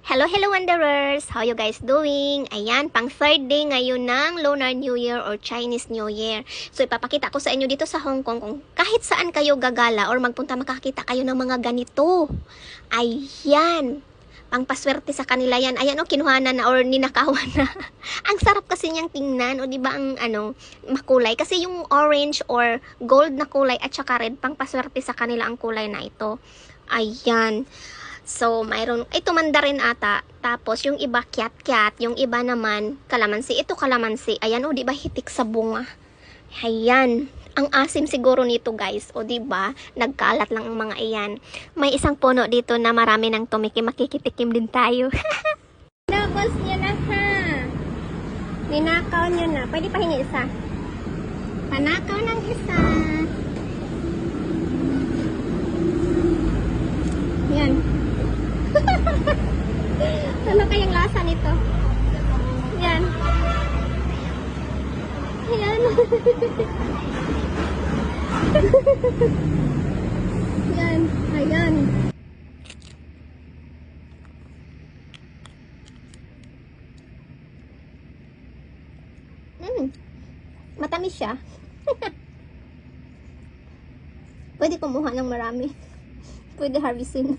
Hello, hello wanderers! How you guys doing? Ayan, pang third day ngayon ng Lunar New Year or Chinese New Year. So, ipapakita ko sa inyo dito sa Hong Kong kung kahit saan kayo gagala or magpunta makakita kayo ng mga ganito. Ayan! Pangpaswerte sa kanila yan. Ayan o, kinuhanan na or ninakawan na. Ang sarap kasi niyang tingnan o diba ang makulay. Kasi yung orange or gold na kulay at saka red, pangpaswerte sa kanila ang kulay na ito. Ayan. So, mayroon, ito mandarin ata. Tapos, yung iba, kyat-kyat. Yung iba naman, kalamansi. Ito kalamansi. Ayan, o, diba, hitik sa bunga. Ayan. Ang asim siguro nito, guys. O, diba, nagkalat lang ang mga iyan. May isang puno dito na marami ng tumikim. Makikitikim din tayo. Tapos niya na, ha? Ninakaw niya na. Pwede pahingi isa. Panakaw ng isa. Yan. Ano kayang lasa nito? Yan. Yan. Yan. Ayan. Matamis siya. Pwede kumuha ng marami. Pwede harvestin.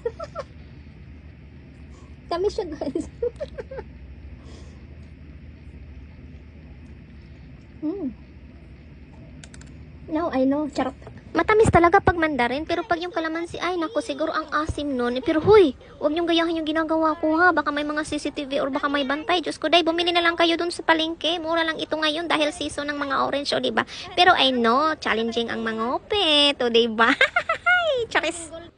Tamis siya, guys. Now I know. Charot. Matamis talaga pag mandarin. Pero pag yung kalamansi, ay naku, siguro ang asim nun. Pero huy, huwag niyong gayahin yung ginagawa ko ha. Baka may mga CCTV or baka may bantay. Diyos ko, day, bumili na lang kayo dun sa palengke. Mura lang ito ngayon dahil season ng mga orange, o diba? Pero I know, challenging ang mga opet, o diba? Charis.